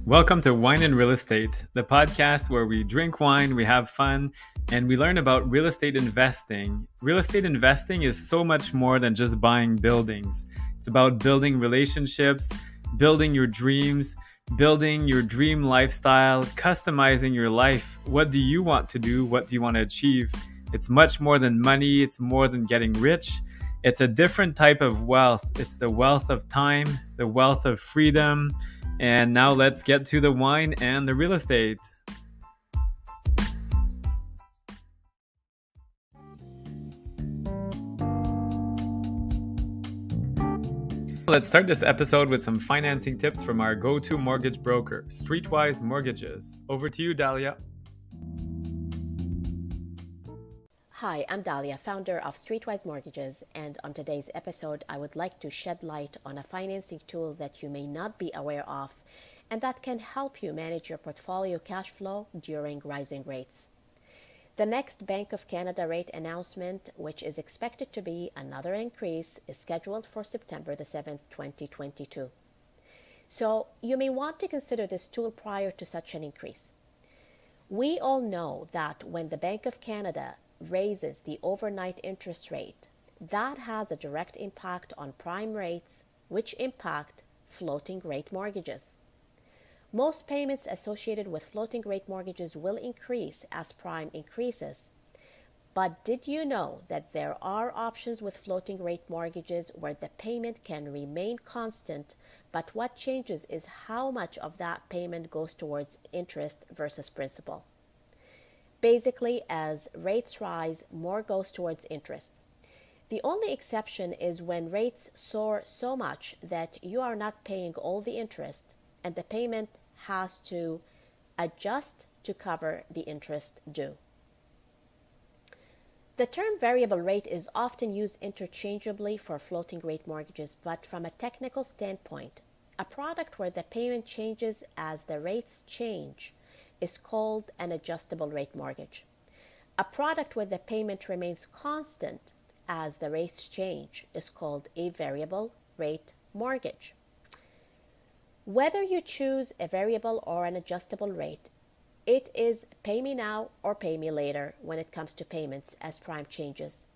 Welcome to Wine and Real Estate, the podcast where we drink wine, we have fun, and we learn about real estate investing. Real estate investing is so much more than just buying buildings. It's about building relationships, building your dreams, building your dream lifestyle, customizing your life. What do you want to do? What do you want to achieve? It's much more than money. It's more than getting rich. It's a different type of wealth. It's the wealth of time, the wealth of freedom. And now let's get to the wine and the real estate. Let's start this episode with some financing tips from our go-to mortgage broker, Streetwise Mortgages. Over to you, Dalia. Hi, I'm Dalia, founder of Streetwise Mortgages, and on today's episode, I would like to shed light on a financing tool that you may not be aware of and that can help you manage your portfolio cash flow during rising rates. The next Bank of Canada rate announcement, which is expected to be another increase, is scheduled for September the 7th, 2022. So you may want to consider this tool prior to such an increase. We all know that when the Bank of Canada raises the overnight interest rate, that has a direct impact on prime rates, which impact floating rate mortgages. Most payments associated with floating rate mortgages will increase as prime increases. But did you know that there are options with floating rate mortgages where the payment can remain constant, but what changes is how much of that payment goes towards interest versus principal? Basically, as rates rise, more goes towards interest. The only exception is when rates soar so much that you are not paying all the interest and the payment has to adjust to cover the interest due. The term variable rate is often used interchangeably for floating rate mortgages, but from a technical standpoint, a product where the payment changes as the rates change is called an adjustable rate mortgage. A product where the payment remains constant as the rates change is called a variable rate mortgage. Whether you choose a variable or an adjustable rate, it is pay me now or pay me later when it comes to payments as prime changes.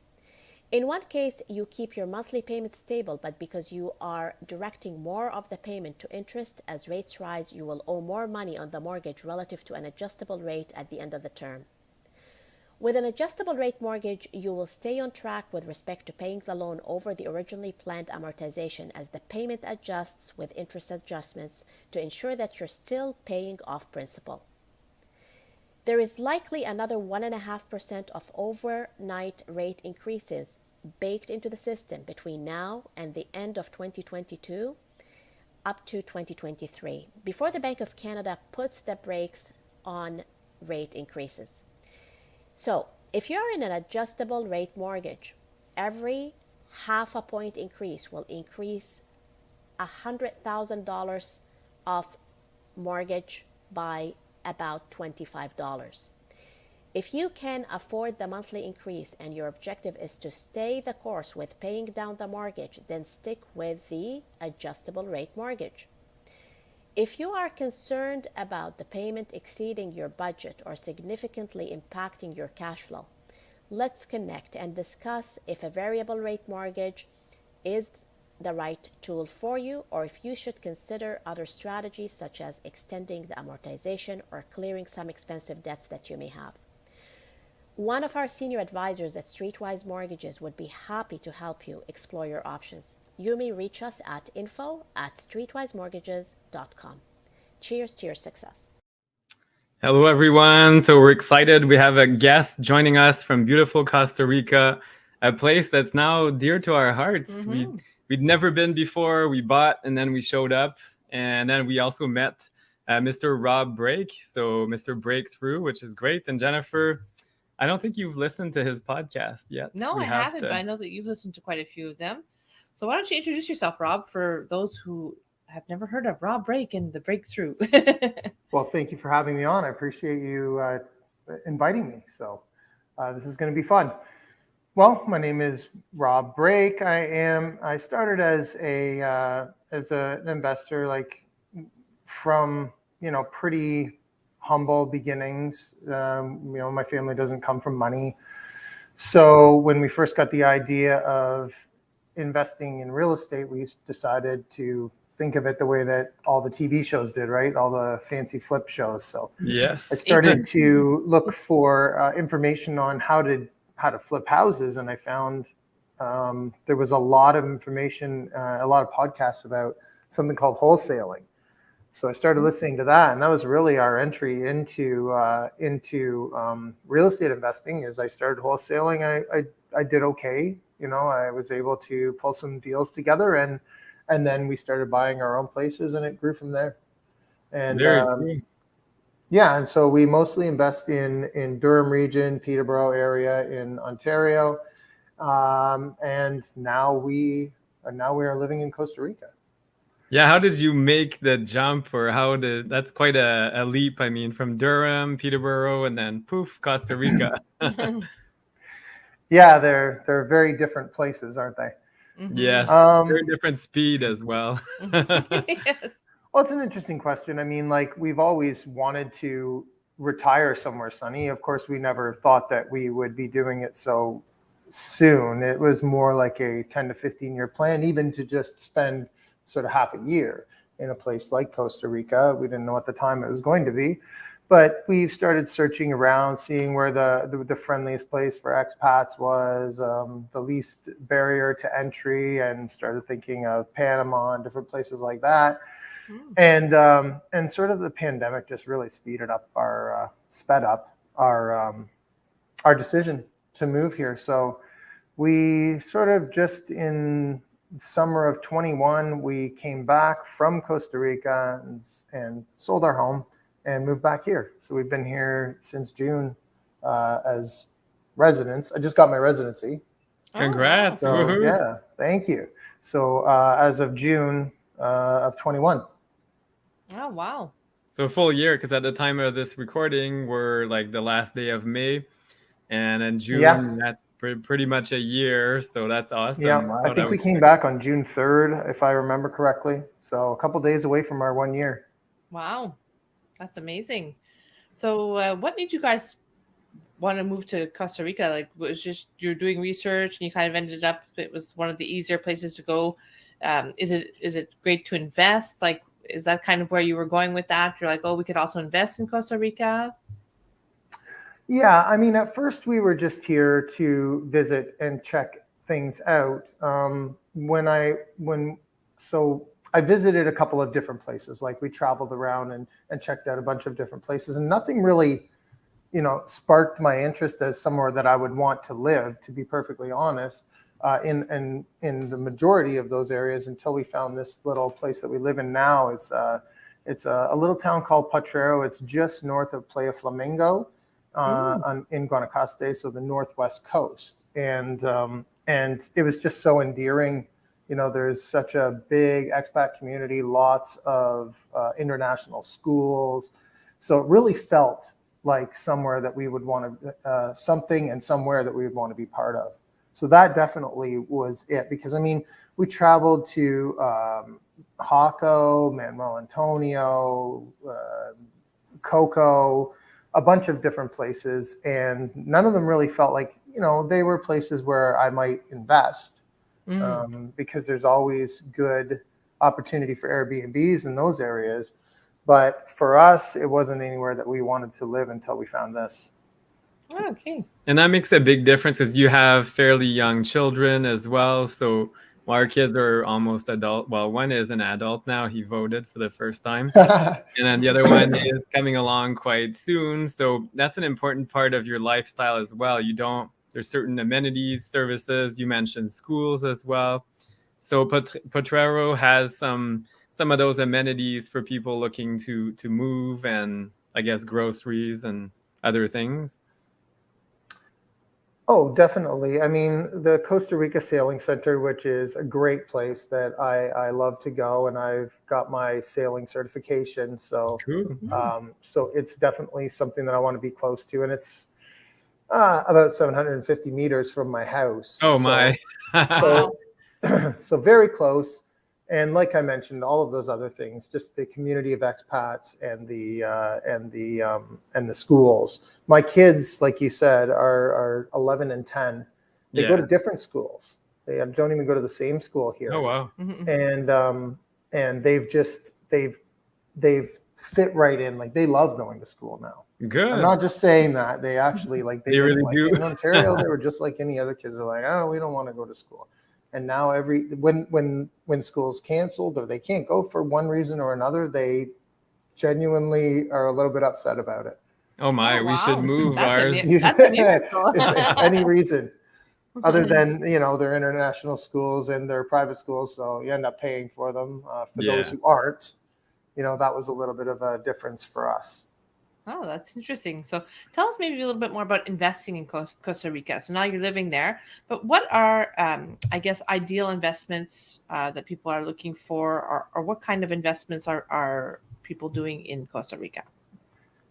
In one case, you keep your monthly payment stable, but because you are directing more of the payment to interest as rates rise, you will owe more money on the mortgage relative to an adjustable rate at the end of the term. With an adjustable rate mortgage, you will stay on track with respect to paying the loan over the originally planned amortization as the payment adjusts with interest adjustments to ensure that you're still paying off principal. There is likely another 1.5% of overnight rate increases baked into the system between now and the end of 2022 up to 2023 before the Bank of Canada puts the brakes on rate increases. So if you're in an adjustable rate mortgage, every half a point increase will increase $100,000 of mortgage by about $25. If you can afford the monthly increase and your objective is to stay the course with paying down the mortgage, then stick with the adjustable rate mortgage. If you are concerned about the payment exceeding your budget or significantly impacting your cash flow, let's connect and discuss if a variable rate mortgage is the right tool for you, or if you should consider other strategies such as extending the amortization or clearing some expensive debts that you may have. One of our senior advisors at Streetwise Mortgages would be happy to help you explore your options. You may reach us at info@streetwisemortgages.com. Cheers to your success. Hello, everyone. So we're excited. We have a guest joining us from beautiful Costa Rica, a place that's now dear to our hearts. We'd never been before. We bought and then we showed up. And then we also met Mr. Rob Break. So Mr. Breakthrough, which is great. And Jennifer, I don't think you've listened to his podcast yet. No, I haven't, but I know that you've listened to quite a few of them. So why don't you introduce yourself, Rob, for those who have never heard of Rob Break and the Breakthrough. Well, thank you for having me on. I appreciate you inviting me. So this is going to be fun. Well, my name is Rob Break. I started as an investor, like from pretty humble beginnings. My family doesn't come from money. So when we first got the idea of investing in real estate, we decided to think of it the way that all the TV shows did, right? All the fancy flip shows. So Yes. I started to look for information on how to flip houses, and I found there was a lot of information, a lot of podcasts about something called wholesaling. So I started listening to that, and that was really our entry into real estate investing. As I started wholesaling, I did okay. I was able to pull some deals together, and then we started buying our own places, and it grew from there. And Very cool. yeah, and so we mostly invest in Durham region, Peterborough area in Ontario, and now we are living in Costa Rica. Yeah, how did you make the jump, or that's quite a leap. I mean, from Durham, Peterborough, and then poof, Costa Rica. Yeah, they're very different places, aren't they? Yes, very different speed as well. Yes. Well, it's an interesting question. I mean, like, we've always wanted to retire somewhere sunny. Of course, we never thought that we would be doing it so soon. It was more like a 10 to 15 year plan, even to just spend sort of half a year in a place like Costa Rica. We didn't know at the time it was going to be, but we've started searching around, seeing where the friendliest place for expats was, the least barrier to entry, and started thinking of Panama and different places like that. And sort of the pandemic just really sped up our decision to move here. So we sort of just in summer of 21, we came back from Costa Rica and sold our home and moved back here. So we've been here since June as residents. I just got my residency. Congrats. So, yeah, thank you. So as of June of 21. Oh, wow. So a full year, because at the time of this recording, we're like the last day of May, and in June, that's pretty much a year. So that's awesome. Yeah, Wow, I think we came back on June 3rd, if I remember correctly. So a couple days away from our 1 year. Wow, that's amazing. So what made you guys want to move to Costa Rica? Like, was just you're doing research and you kind of ended up, it was one of the easier places to go. Is it great to invest? Like, is that kind of where you were going with that? You're like, oh, we could also invest in Costa Rica? Yeah, I mean, at first we were just here to visit and check things out. So I visited a couple of different places. Like, we traveled around and checked out a bunch of different places, and nothing really, sparked my interest as somewhere that I would want to live, to be perfectly honest. In the majority of those areas, until we found this little place that we live in now. It's a little town called Potrero. It's just north of Playa Flamingo in Guanacaste, so the northwest coast. And it was just so endearing. There's such a big expat community, lots of international schools. So it really felt like somewhere that we would want to, somewhere that we would want to be part of. So that definitely was it, because I mean, we traveled to Jaco, Manuel Antonio, Coco, a bunch of different places, and none of them really felt like, they were places where I might invest, because there's always good opportunity for Airbnbs in those areas. But for us, it wasn't anywhere that we wanted to live until we found this. Okay. And that makes a big difference, because you have fairly young children as well. So our kids are almost adult. Well, one is an adult now. He voted for the first time. And then the other one is coming along quite soon. So that's an important part of your lifestyle as well. There's certain amenities, services. You mentioned schools as well. So Potrero has some of those amenities for people looking to move, and I guess groceries and other things. Oh, definitely. I mean, the Costa Rica Sailing Center, which is a great place that I love to go, and I've got my sailing certification. So, Cool. So it's definitely something that I want to be close to, and it's about 750 meters from my house. Oh my! So very close. And like I mentioned, all of those other things, just the community of expats and the schools. My kids, like you said, are 11 and 10. They go to different schools. They don't even go to the same school here. Oh wow! And they've fit right in. Like they love going to school now. Good. I'm not just saying that. They actually like they really like do. in Ontario. They were just like any other kids. They're like, oh, we don't want to go to school. And now when school's canceled or they can't go for one reason or another, they genuinely are a little bit upset about it. Oh my, we should move That's ours. That's a miracle. if any reason other than, they're international schools and they're private schools. So you end up paying for them. For those who aren't, that was a little bit of a difference for us. Oh, that's interesting. So tell us maybe a little bit more about investing in Costa Rica. So now you're living there, but what are, I guess, ideal investments that people are looking for, or what kind of investments are people doing in Costa Rica?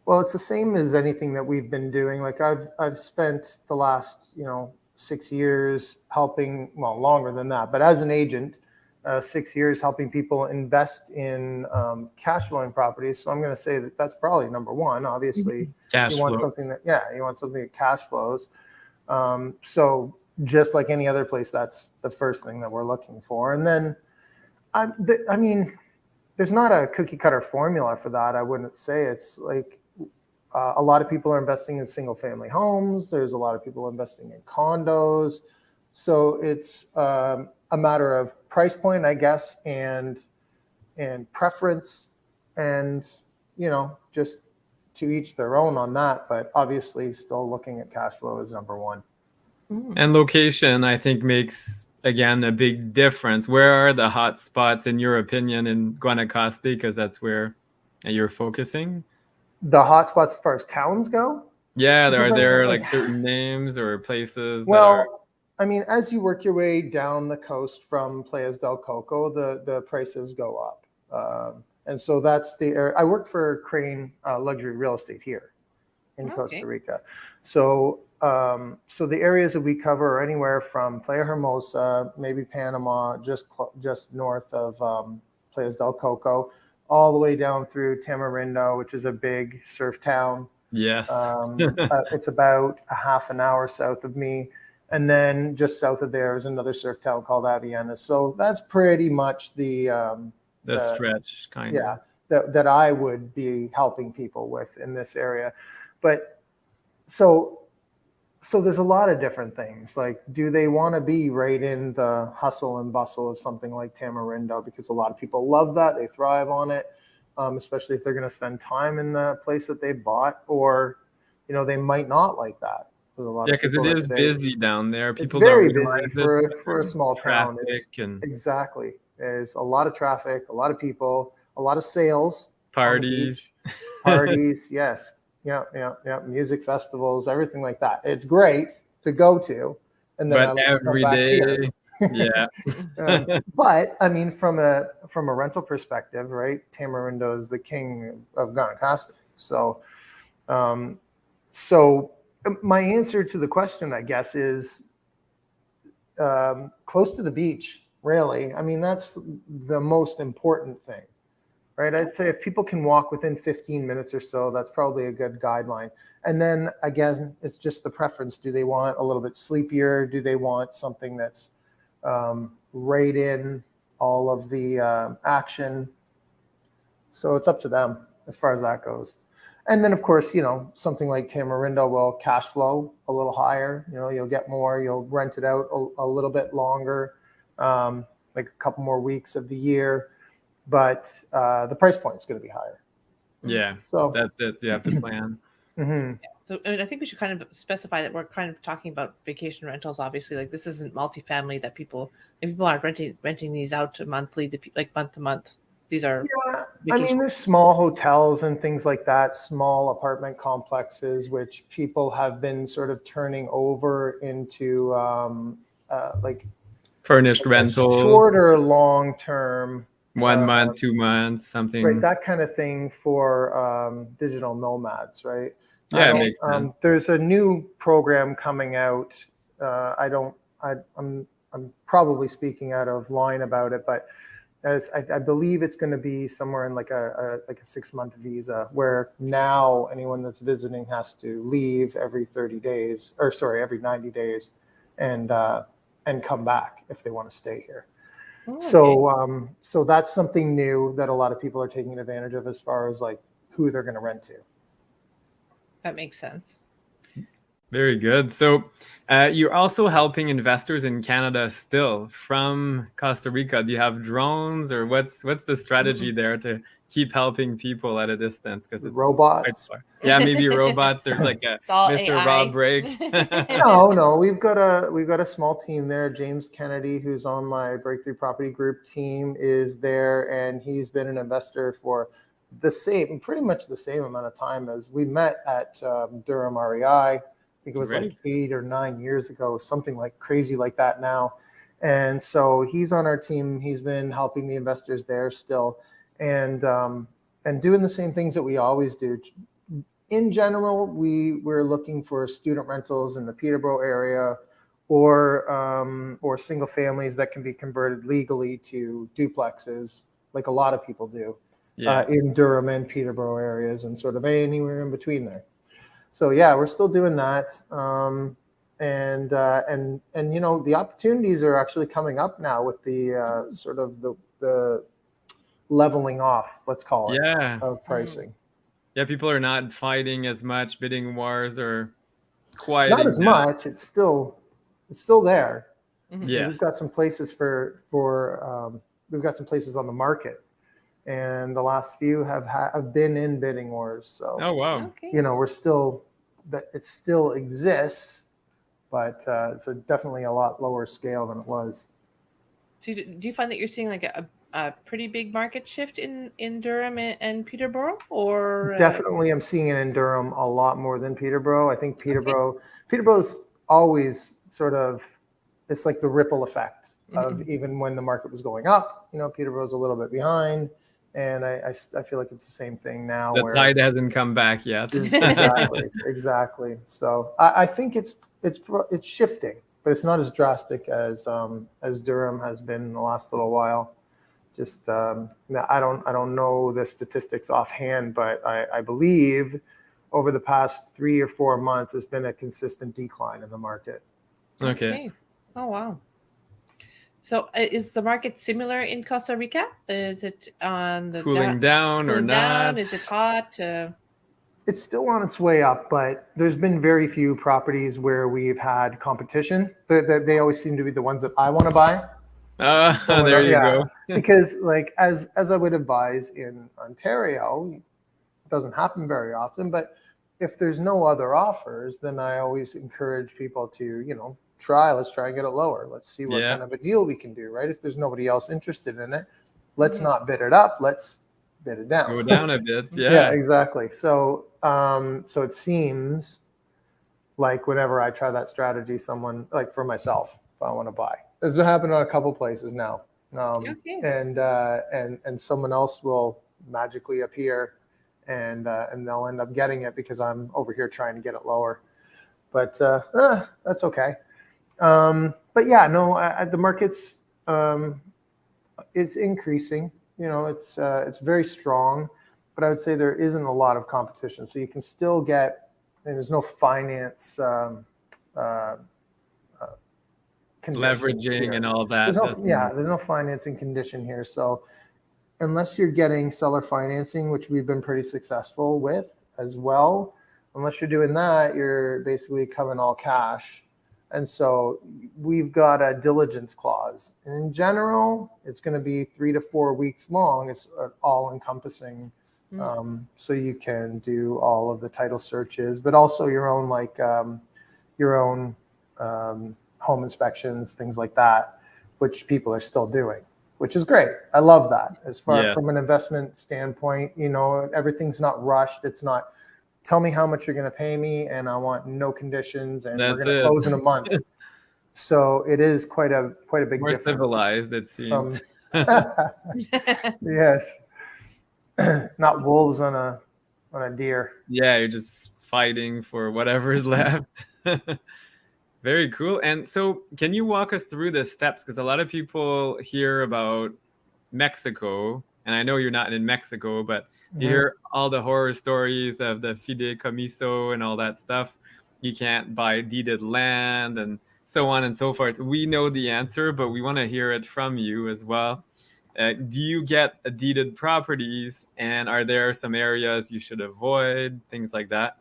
Well, it's the same as anything that we've been doing. Like I've spent the last, 6 years helping, well, longer than that, but as an agent, 6 years helping people invest in cash flowing properties. So I'm going to say that that's probably number one. Obviously, you want something that cash flows. So just like any other place, that's the first thing that we're looking for. And then, I mean, there's not a cookie cutter formula for that. I wouldn't say. It's like a lot of people are investing in single family homes. There's a lot of people investing in condos. So it's a matter of price point, I guess, and preference, and just to each their own on that. But obviously, still looking at cash flow is number one. And location, I think, makes again a big difference. Where are the hot spots, in your opinion, in Guanacaste? Because that's where you're focusing. The hot spots as far as towns go. Yeah, are there like certain names or places? Well, I mean, as you work your way down the coast from Playas del Coco, the prices go up. And so that's the area. I work for Krain Luxury Real Estate here in Costa Rica. So so the areas that we cover are anywhere from Playa Hermosa, maybe Panama, just north of Playas del Coco, all the way down through Tamarindo, which is a big surf town. Yes. It's about a half an hour south of me. And then just south of there is another surf town called Aviana. So that's pretty much the stretch kind of. That I would be helping people with in this area. But so there's a lot of different things. Like, do they want to be right in the hustle and bustle of something like Tamarindo? Because a lot of people love that. They thrive on it, especially if they're going to spend time in the place that they bought. Or, they might not like that. Because it is busy down there. People it's very busy for a small town. Exactly. There's a lot of traffic, a lot of people, a lot of sales. Parties. Yes. Yeah. Music festivals, everything like that. It's great to go to. And then but every day. Yeah. But I mean, from a rental perspective, right? Tamarindo is the king of Guanacaste. So my answer to the question, I guess, is close to the beach, really. I mean, that's the most important thing, right? I'd say if people can walk within 15 minutes or so, that's probably a good guideline. And then, again, it's just the preference. Do they want a little bit sleepier? Do they want something that's right in all of the action? So it's up to them as far as that goes. And then, of course, something like Tamarindo will cash flow a little higher. You'll get more. You'll rent it out a little bit longer, like a couple more weeks of the year. But the price point is going to be higher. Yeah, so that's it. So you have to plan. Mm-hmm. So I think we should kind of specify that we're kind of talking about vacation rentals. Obviously, like this isn't multifamily that people aren't renting these out monthly, like month to month. These are I mean, there's small hotels and things like that, small apartment complexes, which people have been sort of turning over into like furnished rental, shorter long-term, 1 month, 2 months, something. Right, that kind of thing for digital nomads, right? Yeah, it makes sense. There's a new program coming out. I'm probably speaking out of line about it, but as I believe it's going to be somewhere in like a 6-month visa, where now anyone that's visiting has to leave every 30 days, or sorry, every 90 days, and come back if they want to stay here. Oh, okay. So that's something new that a lot of people are taking advantage of, as far as like who they're going to rent to. That makes sense. Very good. So you're also helping investors in Canada still from Costa Rica. Do you have drones, or what's the strategy there to keep helping people at a distance? Because it's Robots. quite far. Yeah, maybe robots. There's like a It's all Mr. AI. Rob Break. No, we've got a small team there. James Kennedy, who's on my Breakthrough Property Group team, is there, and he's been an investor for pretty much the same amount of time as we met at Durham REI. I think it was Great. like 8 or 9 years ago, something like crazy like that now. And so he's on our team. He's been helping the investors there still, and doing the same things that we always do. In general, we're looking for student rentals in the Peterborough area, or single families that can be converted legally to duplexes, like a lot of people do, in Durham and Peterborough areas, and sort of anywhere in between there. So yeah, we're still doing that, and the opportunities are actually coming up now with the sort of the leveling off, let's call it, of pricing. Yeah, people are not fighting as much, bidding wars or quieting Not as down. much. It's still there. Yes. We've got some places we've got some places on the market, and the last few have been in bidding wars. So Oh wow. Okay. we're still, that it still exists, but it's definitely a lot lower scale than it was. So do you find that you're seeing like a pretty big market shift in Durham and Peterborough, or Definitely, I'm seeing it in Durham a lot more than Peterborough. I think Peterborough's always sort of, it's like the ripple effect of even when the market was going up, Peterborough's a little bit behind, and I feel like it's the same thing now. The tide hasn't come back yet. Exactly. So I think it's shifting, but it's not as drastic as Durham has been in the last little while. Just I don't know the statistics offhand, but I believe over the past 3 or 4 months there's been a consistent decline in the market. Okay. Oh wow. So is the market similar in Costa Rica? Is it on the Cooling down or not? Is it hot? It's still on its way up, but there's been very few properties where we've had competition. They always seem to be the ones that I want to buy. There you go. Because like as I would advise in Ontario, it doesn't happen very often, but if there's no other offers, then I always encourage people to, let's try and get it lower. Let's see what kind of a deal we can do, right? If there's nobody else interested in it, let's not bid it up. Let's bid it down. Go down a bit. Yeah, exactly. So it seems like whenever I try that strategy, someone, like for myself, if I want to buy, it's been happening on a couple places now. And someone else will magically appear, and they'll end up getting it because I'm over here trying to get it lower. But that's okay. But yeah, no, the market's it's increasing. It's very strong, but I would say there isn't a lot of competition. So you can still get, and there's no finance leveraging here. And all that. There's no financing condition here. So unless you're getting seller financing, which we've been pretty successful with as well, unless you're doing that, you're basically coming all cash. And so we've got a diligence clause. And in general, it's going to be 3 to 4 weeks long. It's all encompassing. So you can do all of the title searches, but also your own home inspections, things like that, which people are still doing, which is great. I love that. As far from an investment standpoint, everything's not rushed. It's not, tell me how much you're going to pay me, and I want no condiens, and we're going to close in a month. So it is quite a big more difference. More civilized, it seems. Yes. Not wolves on a deer. Yeah, you're just fighting for whatever's left. Very cool. And so can you walk us through the steps? Because a lot of people hear about Mexico, and I know you're not in Mexico, but you Mhm. hear all the horror stories of the fideicomiso and all that stuff. You can't buy deeded land and so on and so forth. We know the answer, but we want to hear it from you as well. Do you get deeded properties, and are there some areas you should avoid, things like that?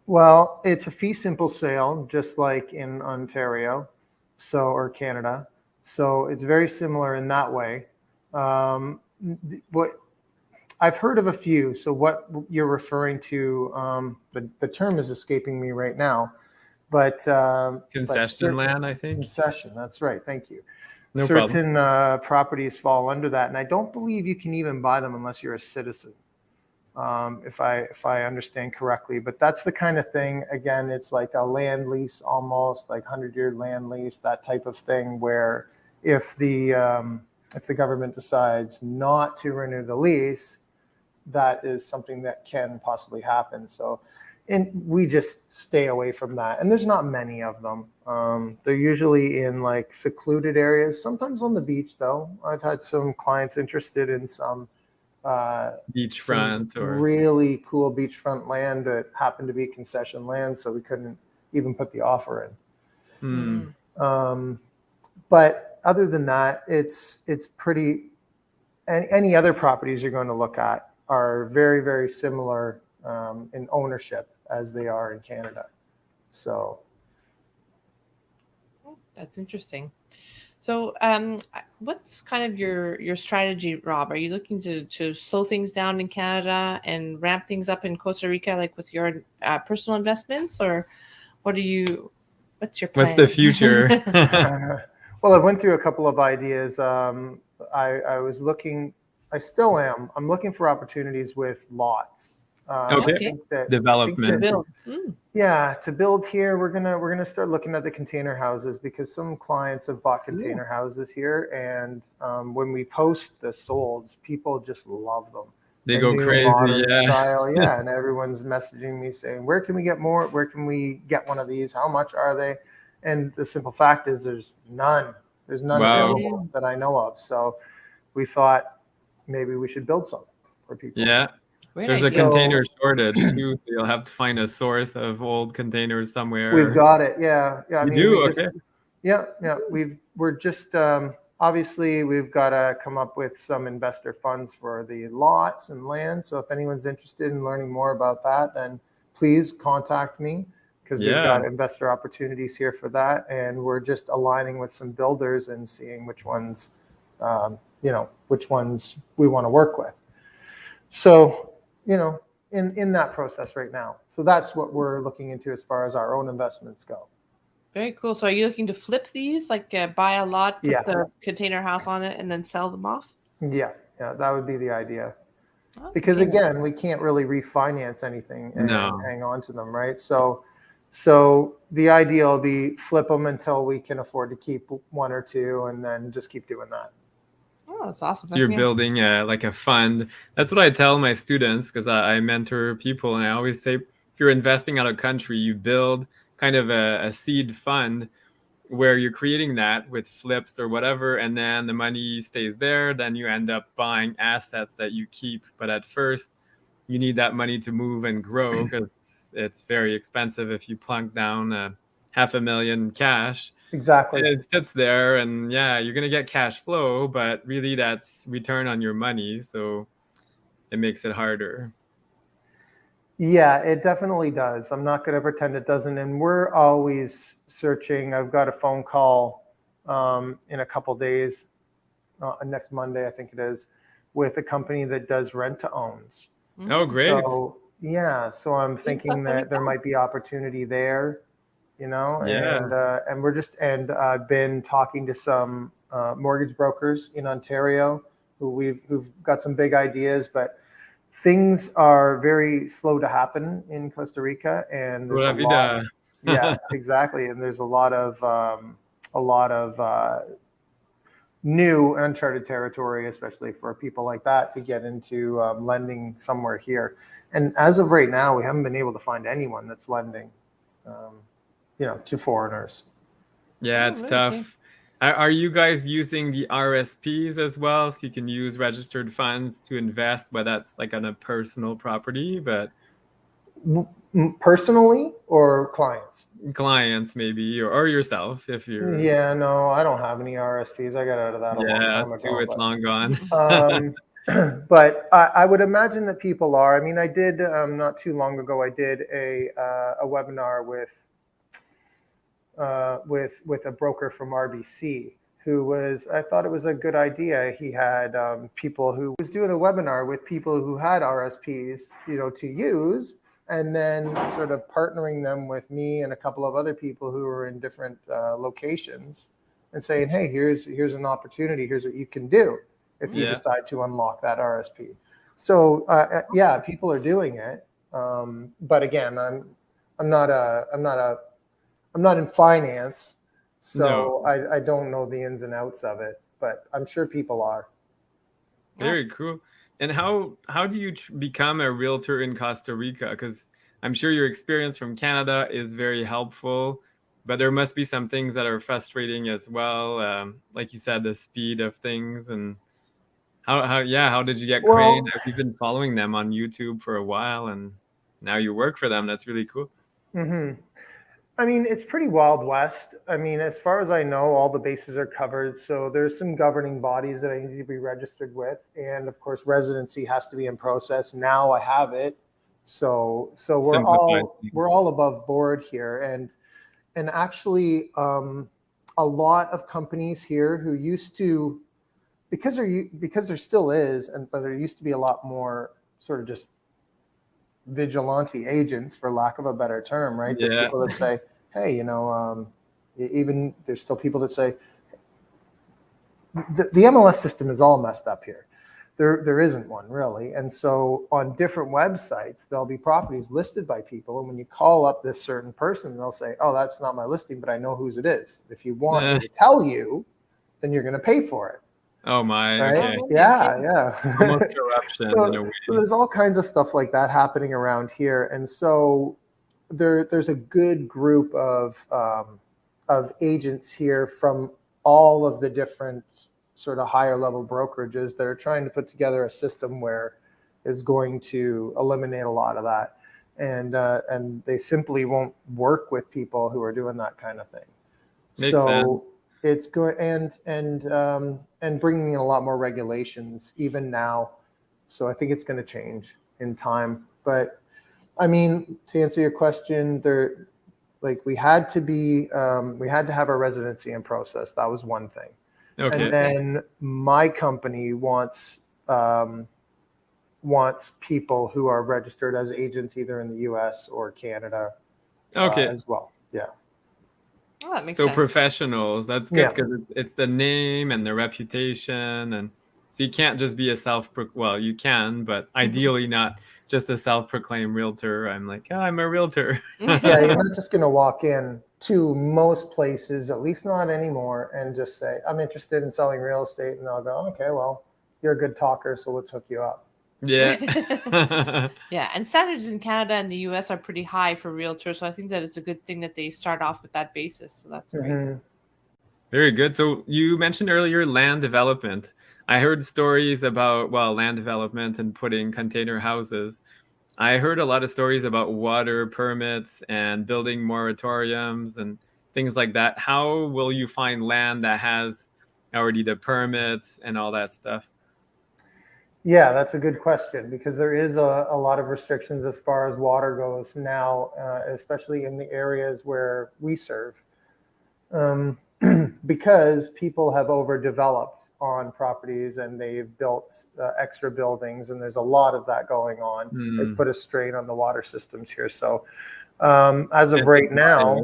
Well, it's a fee simple sale, just like in Ontario, or Canada. So it's very similar in that way. What I've heard of a few. So what you're referring to, the term is escaping me right now, but Concession land, I think. concession. That's right. Thank you. No problem. Certain properties fall under that, and I don't believe you can even buy them unless you're a citizen. If I understand correctly, but that's the kind of thing. Again, it's like a land lease, almost like 100-year land lease, that type of thing, where if the government decides not to renew the lease, that is something that can possibly happen. So, and we just stay away from that. And there's not many of them. They're usually in like secluded areas, sometimes on the beach, though. I've had some clients interested in some Beachfront or really cool beachfront land that happened to be concession land, so we couldn't even put the offer in. But other than that, it's pretty. Any other properties you're going to look at are very, very similar in ownership as they are in Canada. So That's interesting. So, what's kind of your strategy, Rob? Are you looking to slow things down in Canada and ramp things up in Costa Rica, like with your personal investments, or what's your plan? what's the future? well, I went through a couple of ideas. I was looking, I still am. I'm looking for opportunities with lots. Okay. Development. Build. Yeah, to build here, we're gonna start looking at the container houses, because some clients have bought container houses here, and when we post the solds, people just love them. They The go new crazy, modern yeah. style, yeah. And everyone's messaging me saying, "Where can we get more? Where can we get one of these? How much are they?" And the simple fact is, there's none. There's none Wow. available that I know of. So we thought maybe we should build some for people. Yeah. Great There's a idea. container shortage too. So you'll have to find a source of old containers somewhere. We've got it. Yeah. Yeah. I You mean, do? we just, Okay. yeah. We're just, obviously we've got to come up with some investor funds for the lots and land. So if anyone's interested in learning more about that, then please contact me, because we've got investor opportunities here for that. And we're just aligning with some builders and seeing which ones, which ones we want to work with. So, in that process right now. So that's what we're looking into as far as our own investments go. Very cool. So are you looking to flip these, like buy a lot, put Yeah. the container house on it, and then sell them off? Yeah, that would be the idea. Oh, Because okay. again, we can't really refinance anything and No. hang on to them, right? So the idea will be flip them until we can afford to keep one or two, and then just keep doing that. Oh, that's awesome. You're Yeah. building like a fund. That's what I tell my students, because I mentor people, and I always say, if you're investing out of country, you build kind of a seed fund where you're creating that with flips or whatever, and then the money stays there. Then you end up buying assets that you keep. But at first, you need that money to move and grow, because it's very expensive if you plunk down $500,000 cash. Exactly. It sits there, and you're going to get cash flow, but really that's return on your money. So it makes it harder. Yeah, it definitely does. I'm not going to pretend it doesn't. And we're always searching. I've got a phone call in a couple days, next Monday, I think it is, with a company that does rent to owns. Oh, great. So, so I'm thinking that there might be opportunity there, and we're just, and I've been talking to some mortgage brokers in Ontario who've got some big ideas, but things are very slow to happen in Costa Rica, and there's Pura a lot. vida. Yeah, exactly. And there's a lot of new uncharted territory, especially for people like that, to get into lending somewhere here. And as of right now, we haven't been able to find anyone that's lending, to foreigners. Yeah, it's tough. Are you guys using the RSPs as well? So you can use registered funds to invest, but that's like on a personal property, but Personally or clients? clients maybe, or yourself if you're. Yeah, no, I don't have any RSPs. I got out of that a long Yeah, time us too. ago. It's long gone. But I would imagine that people are. I mean, I did not too long ago. I did a webinar with a broker from RBC who was. I thought it was a good idea. He had people who was doing a webinar with people who had RSPs, to use, and then sort of partnering them with me and a couple of other people who were in different locations, and saying, hey, here's an opportunity. Here's what you can do if you Yeah. decide to unlock that RSP. So yeah, people are doing it. But again, I'm not in finance, so No. I don't know the ins and outs of it, but I'm sure people are. Very cool. And how do you become a realtor in Costa Rica? Because I'm sure your experience from Canada is very helpful, but there must be some things that are frustrating as well. Like you said, the speed of things, and how did you get Krain? Well, You've been following them on YouTube for a while, and now you work for them. That's really cool. mm-hmm. I mean, it's pretty Wild West. I mean, as far as I know, all the bases are covered. So there's some governing bodies that I need to be registered with. And of course, residency has to be in process. Now I have it. So we're Simplifies all things. we're all above board here. And actually, a lot of companies here who used to, because there still is, but there used to be a lot more sort of just vigilante agents, for lack of a better term, right? There's people that say, hey, even there's still people that say the MLS system is all messed up here. There isn't one really. And so on different websites, there'll be properties listed by people. And when you call up this certain person, they'll say, oh, that's not my listing, but I know whose it is. If you want me to tell you, then you're going to pay for it. Oh my, right? okay. Yeah. Almost corruption in a way. So there's all kinds of stuff like that happening around here. And so there's a good group of agents here from all of the different sort of higher level brokerages that are trying to put together a system where is going to eliminate a lot of that. And they simply won't work with people who are doing that kind of thing. Makes sense. It's good, and bringing in a lot more regulations even now. So I think it's going to change in time. But I mean, to answer your question, we had to have our residency in process. That was one thing. Okay. And then my company wants people who are registered as agents either in the U.S. or Canada as well. Yeah. Oh, that makes sense. Professionals, that's good because it's the name and the reputation, and so you can't just be you can, but ideally not just a self-proclaimed realtor. I'm like, I'm a realtor. Yeah, you're not just going to walk in to most places, at least not anymore, and just say, I'm interested in selling real estate, and they'll go, okay, well, you're a good talker, so let's hook you up. Yeah. Yeah, and standards in Canada and the US are pretty high for realtors, so I think that it's a good thing that they start off with that basis. So that's great. Very good. So you mentioned earlier land development. I heard stories about land development and putting container houses. I heard a lot of stories about water permits and building moratoriums and things like that. How will you find land that has already the permits and all that stuff? Yeah, that's a good question, because there is a lot of restrictions as far as water goes now, especially in the areas where we serve, because people have overdeveloped on properties and they've built extra buildings, and there's a lot of that going on. It's put a strain on the water systems here. So as of right now,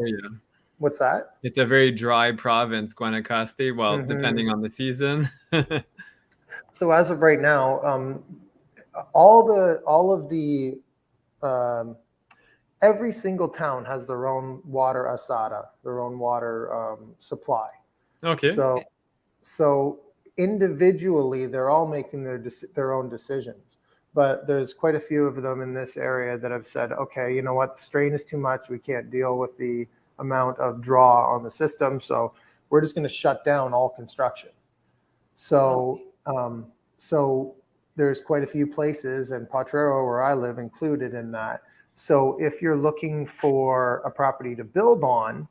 what's that? It's a very dry province, Guanacaste, depending on the season. So as of right now, all of the every single town has their own water asada, their own water supply. Okay. So individually, they're all making their own decisions. But there's quite a few of them in this area that have said, okay, you know what, the strain is too much. We can't deal with the amount of draw on the system. So we're just going to shut down all construction. So, so there's quite a few places, and Potrero, where I live, included in that. So if you're looking for a property to build on,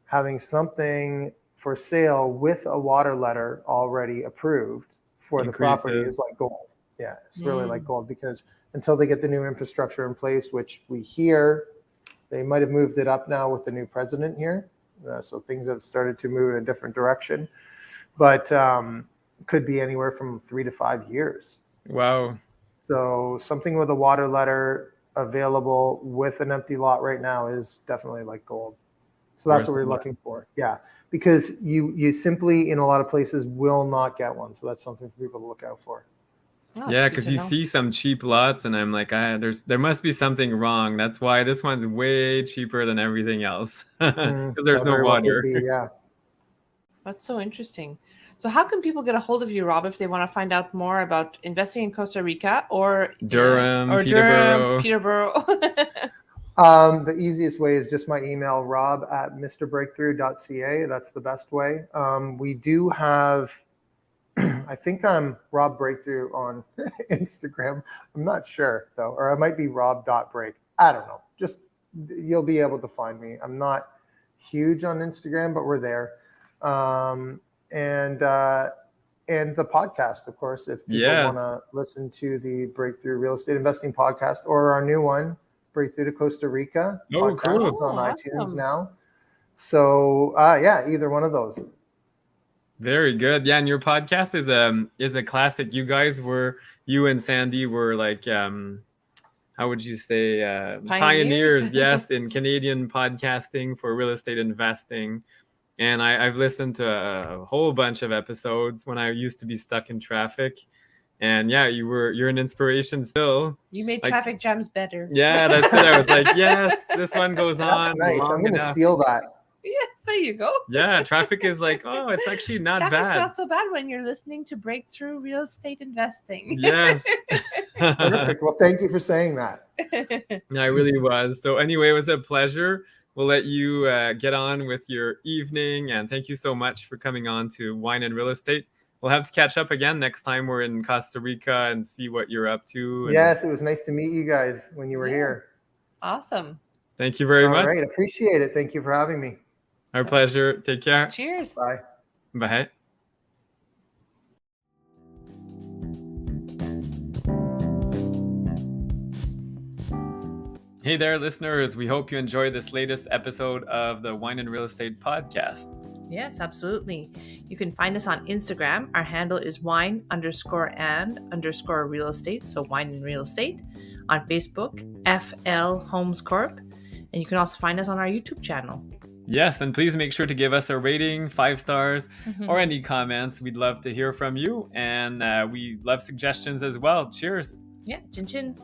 having something for sale with a water letter already approved for the property is like gold. Yeah, it's really like gold, because until they get the new infrastructure in place, which we hear they might have moved it up now with the new president here. So things have started to move in a different direction, but could be anywhere from 3 to 5 years. Wow. So something with a water letter available with an empty lot right now is definitely like gold. So that's what we're looking for. Yeah, because you simply in a lot of places will not get one. So that's something for people to look out for. Oh, yeah, because you see some cheap lots, and I'm like, there must be something wrong. That's why this one's way cheaper than everything else, because there's no water. Yeah, that's so interesting. So how can people get a hold of you, Rob, if they want to find out more about investing in Costa Rica or Durham, or Peterborough? The easiest way is just my email, rob@mrbreakthrough.ca. That's the best way. We do have, I think I'm Rob Breakthrough on Instagram. I'm not sure though, or I might be rob.break. I don't know. Just, you'll be able to find me. I'm not huge on Instagram, but we're there. And the podcast, of course, if people want to listen to the Breakthrough Real Estate Investing podcast, or our new one, Breakthrough to Costa Rica podcast is on iTunes now. So yeah, either one of those. Very good. Yeah, and your podcast is a classic. You and Sandy were like, how would you say, pioneers? Yes, in Canadian podcasting for real estate investing. And I've listened to a whole bunch of episodes when I used to be stuck in traffic. And yeah, you're an inspiration still. You made traffic jams better. Yeah, that's it. I was like, yes, this one goes on. That's nice. I'm going to steal that. Yes, there you go. Yeah, traffic is like, oh, it's actually not bad. Traffic's not so bad when you're listening to Breakthrough Real Estate Investing. Yes. Perfect. Well, thank you for saying that. I really was. So anyway, it was a pleasure. We'll let you get on with your evening. And thank you so much for coming on to Wine and Real Estate. We'll have to catch up again next time we're in Costa Rica and see what you're up to. Yes, it was nice to meet you guys when you were here. Awesome. Thank you very much. All right, appreciate it. Thank you for having me. Our pleasure. Take care. Cheers. Bye. Bye. Hey there, listeners. We hope you enjoyed this latest episode of the Wine and Real Estate podcast. Yes, absolutely. You can find us on Instagram. Our handle is wine_and_real estate. So wine and real estate. On Facebook, FL Homes Corp. And you can also find us on our YouTube channel. Yes, and please make sure to give us a rating, 5 stars, or any comments. We'd love to hear from you. And we love suggestions as well. Cheers. Yeah, chin chin.